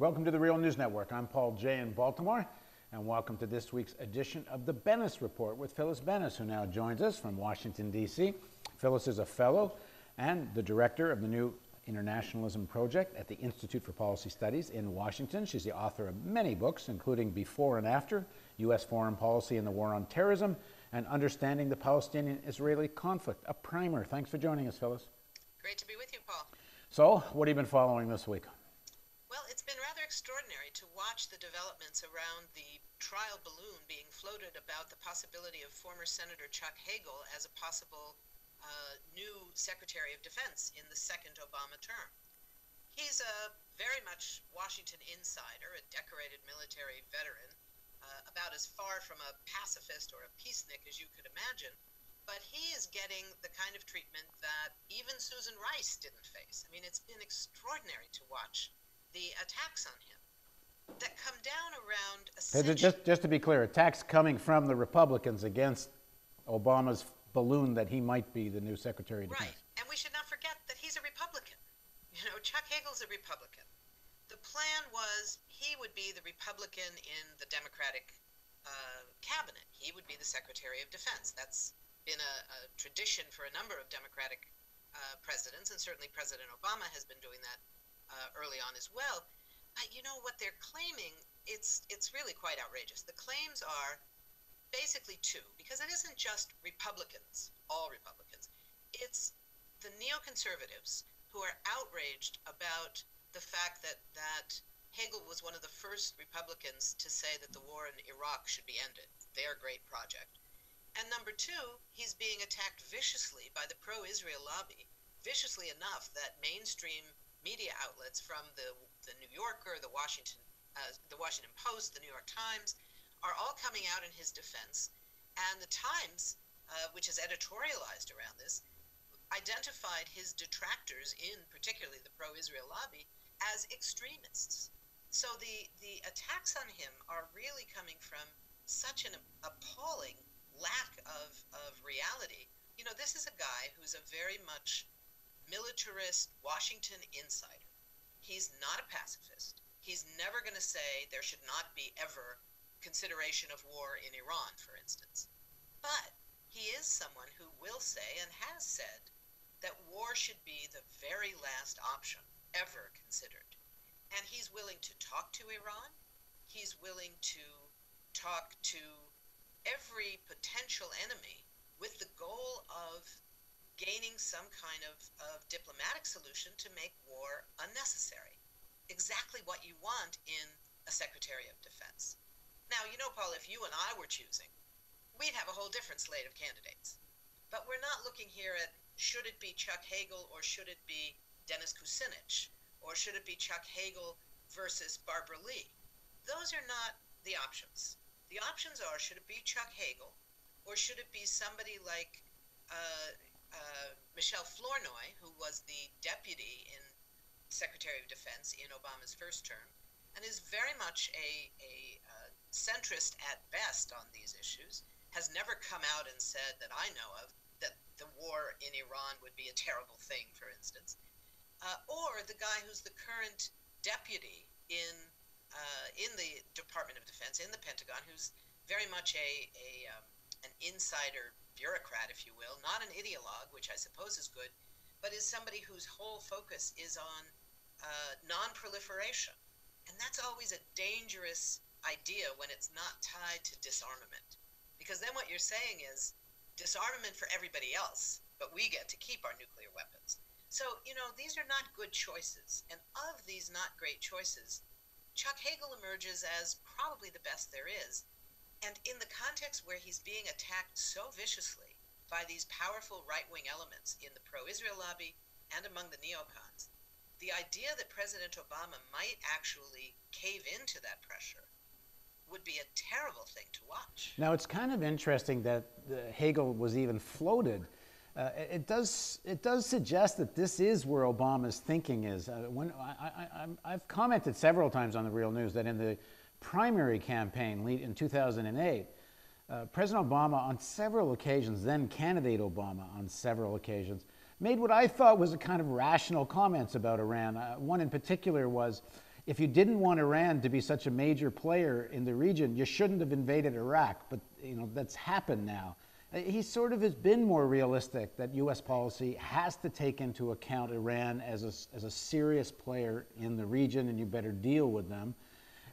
Welcome to the Real News Network. I'm Paul Jay in Baltimore, and welcome to this week's edition of the Bennis Report with Phyllis Bennis, who now joins us from Washington, D.C. Phyllis is a fellow and the director of the new Internationalism Project at the Institute for Policy Studies in Washington. She's the author of many books, including Before and After, U.S. Foreign Policy and the War on Terrorism, and Understanding the Palestinian-Israeli Conflict, a primer. Thanks for joining us, Phyllis. Great to be with you, Paul. So, what have you been following this week? Well, it's been rather extraordinary to watch the developments around the trial balloon being floated about the possibility of former Senator Chuck Hagel as a possible new Secretary of Defense in the second Obama term. He's a very much Washington insider, a decorated military veteran, about as far from a pacifist or a peacenik as you could imagine, but he is getting the kind of treatment that even Susan Rice didn't face. I mean, it's been extraordinary to watch the attacks on him that come down around Just to be clear, attacks coming from the Republicans against Obama's balloon that he might be the new Secretary of Defense. Right, and we should not forget that he's a Republican. You know, Chuck Hagel's a Republican. The plan was he would be the Republican in the Democratic cabinet. He would be the Secretary of Defense. That's been a tradition for a number of Democratic presidents, and certainly President Obama has been doing that early on as well. You know, what they're claiming, it's really quite outrageous. The claims are basically two, because it isn't just Republicans, all Republicans. It's the neoconservatives who are outraged about the fact that Hagel was one of the first Republicans to say that the war in Iraq should be ended, their great project. And number two, he's being attacked viciously by the pro-Israel lobby, viciously enough that mainstream media outlets from the New Yorker, the Washington Post, the New York Times, are all coming out in his defense. And the Times, which has editorialized around this, identified his detractors, in particularly the pro-Israel lobby, as extremists. So the attacks on him are really coming from such an appalling lack of reality. You know, this is a guy who's a very much militarist Washington insider. He's not a pacifist. He's never going to say there should not be ever consideration of war in Iran, for instance. But he is someone who will say, and has said, that war should be the very last option ever considered. And he's willing to talk to Iran. He's willing to talk to every potential enemy with the goal of gaining some kind of diplomatic solution to make war unnecessary. Exactly what you want in a Secretary of Defense. Now, you know, Paul, if you and I were choosing, we'd have a whole different slate of candidates. But we're not looking here at should it be Chuck Hagel or should it be Dennis Kucinich, or should it be Chuck Hagel versus Barbara Lee. Those are not the options. The options are, should it be Chuck Hagel, or should it be somebody like Michelle Flournoy, who was the deputy in Secretary of Defense in Obama's first term, and is very much a centrist at best on these issues, has never come out and said that I know of that the war in Iran would be a terrible thing, for instance. Or the guy who's the current deputy in the Department of Defense, in the Pentagon, who's very much an insider bureaucrat, if you will, not an ideologue, which I suppose is good, but is somebody whose whole focus is on non-proliferation. And that's always a dangerous idea when it's not tied to disarmament. Because then what you're saying is disarmament for everybody else, but we get to keep our nuclear weapons. So, you know, these are not good choices. And of these not great choices, Chuck Hagel emerges as probably the best there is. And in the context where he's being attacked so viciously by these powerful right-wing elements in the pro-Israel lobby and among the neocons, the idea that President Obama might actually cave into that pressure would be a terrible thing to watch. Now, it's kind of interesting that Hagel was even floated. It does suggest that this is where Obama's thinking is. I've commented several times on the Real News that in the primary campaign in 2008, President Obama on several occasions, then candidate Obama on several occasions, made what I thought was a kind of rational comments about Iran. One in particular was, if you didn't want Iran to be such a major player in the region, you shouldn't have invaded Iraq. But that's happened now. He sort of has been more realistic that U.S. policy has to take into account Iran as a serious player in the region, and you better deal with them.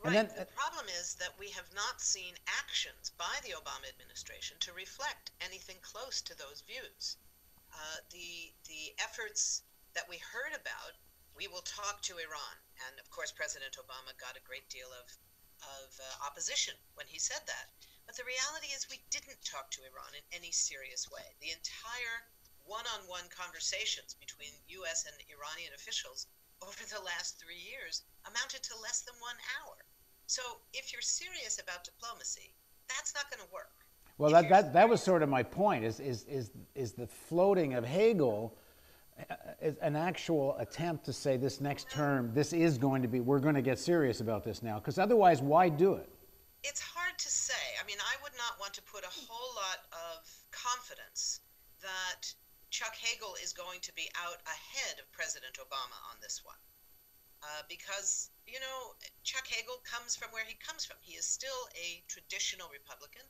Right. And then, the problem is that we have not seen actions by the Obama administration to reflect anything close to those views. The efforts that we heard about, we will talk to Iran, and of course President Obama got a great deal of opposition when he said that. But the reality is we didn't talk to Iran in any serious way. The entire one-on-one conversations between U.S. and Iranian officials over the last 3 years amounted to less than 1 hour. So if you're serious about diplomacy, that's not going to work. Well, that was sort of my point, is the floating of Hagel is an actual attempt to say this next term, this is going to be, we're going to get serious about this now, because otherwise, why do it? It's hard to say. I mean, I would not want to put a whole lot of confidence that Chuck Hagel is going to be out ahead of President Obama on this one. Because, Chuck Hagel comes from where he comes from. He is still a traditional Republican.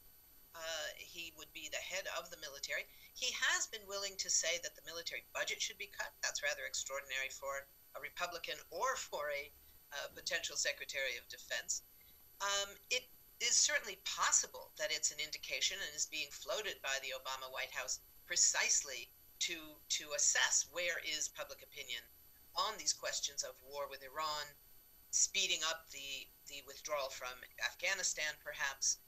He would be the head of the military. He has been willing to say that the military budget should be cut. That's rather extraordinary for a Republican or for a potential Secretary of Defense. It is certainly possible that it's an indication and is being floated by the Obama White House precisely to assess where is public opinion on these questions of war with Iran, speeding up the withdrawal from Afghanistan, perhaps.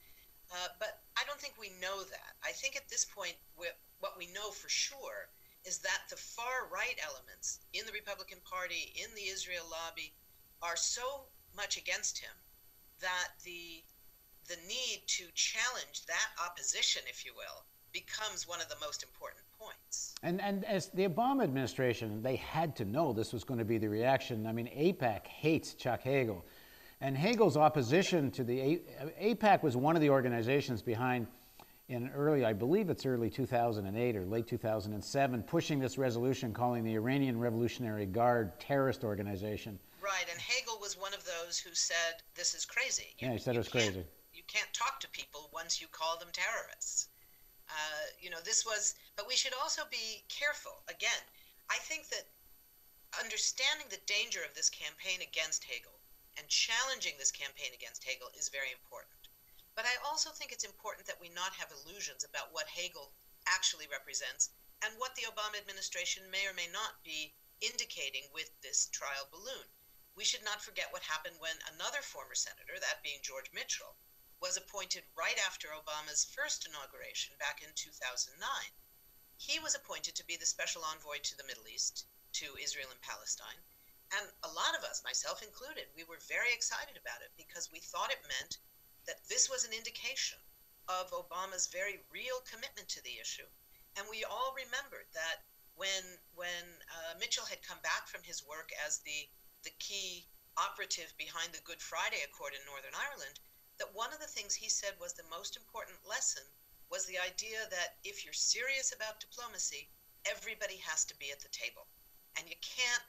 But I don't think we know that. I think at this point, what we know for sure is that the far-right elements in the Republican Party, in the Israel lobby, are so much against him that the need to challenge that opposition, if you will, becomes one of the most important points. And as the Obama administration, they had to know this was going to be the reaction. I mean, AIPAC hates Chuck Hagel. And Hagel's opposition to the AIPAC was one of the organizations behind I believe it's early 2008 or late 2007, pushing this resolution calling the Iranian Revolutionary Guard terrorist organization. Right, and Hagel was one of those who said, this is crazy. Yeah, he said it was crazy. You can't talk to people once you call them terrorists. But we should also be careful. Again, I think that understanding the danger of this campaign against Hagel and challenging this campaign against Hagel is very important. But I also think it's important that we not have illusions about what Hagel actually represents and what the Obama administration may or may not be indicating with this trial balloon. We should not forget what happened when another former senator, that being George Mitchell, was appointed right after Obama's first inauguration back in 2009. He was appointed to be the special envoy to the Middle East, to Israel and Palestine. And a lot of us, myself included, we were very excited about it because we thought it meant that this was an indication of Obama's very real commitment to the issue. And we all remembered that when Mitchell had come back from his work as the key operative behind the Good Friday Accord in Northern Ireland, that one of the things he said was the most important lesson was the idea that if you're serious about diplomacy, everybody has to be at the table. And you can't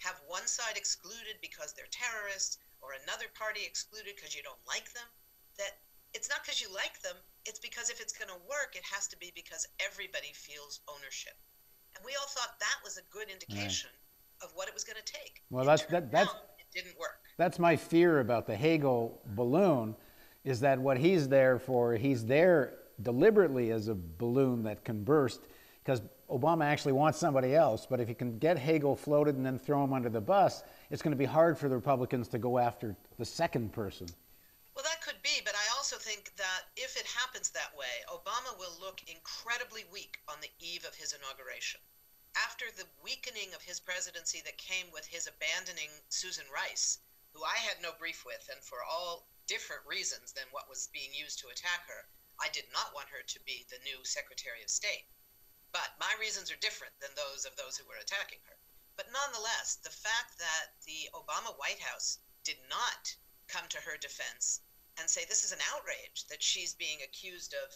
have one side excluded because they're terrorists or another party excluded because you don't like them. That it's not because you like them, it's because if it's going to work, it has to be because everybody feels ownership. And we all thought that was a good indication of what it was going to take. Well, it didn't work. That's my fear about the Hagel balloon, is that what he's there for, he's there deliberately as a balloon that can burst, because Obama actually wants somebody else. But if you can get Hagel floated and then throw him under the bus, it's going to be hard for the Republicans to go after the second person. Well, that could be, but I also think that if it happens that way, Obama will look incredibly weak on the eve of his inauguration. After the weakening of his presidency that came with his abandoning Susan Rice, who I had no brief with, and for all different reasons than what was being used to attack her, I did not want her to be the new Secretary of State. But my reasons are different than those of those who were attacking her. But nonetheless, the fact that the Obama White House did not come to her defense and say this is an outrage that she's being accused of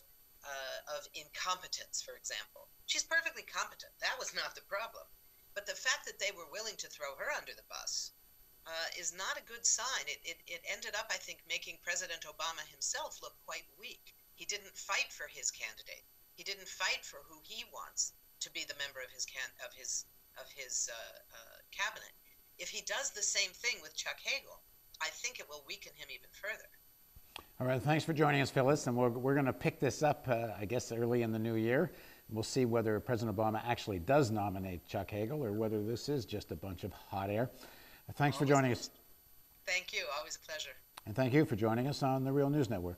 incompetence, for example. She's perfectly competent. That was not the problem. But the fact that they were willing to throw her under the bus is not a good sign. It ended up, I think, making President Obama himself look quite weak. He didn't fight for his candidate. He didn't fight for who he wants to be the member of his cabinet. If he does the same thing with Chuck Hagel, I think it will weaken him even further. All right, thanks for joining us, Phyllis. And we're going to pick this up, I guess, early in the new year. We'll see whether President Obama actually does nominate Chuck Hagel or whether this is just a bunch of hot air. Thanks for joining us. Thank you. Always a pleasure. And thank you for joining us on the Real News Network.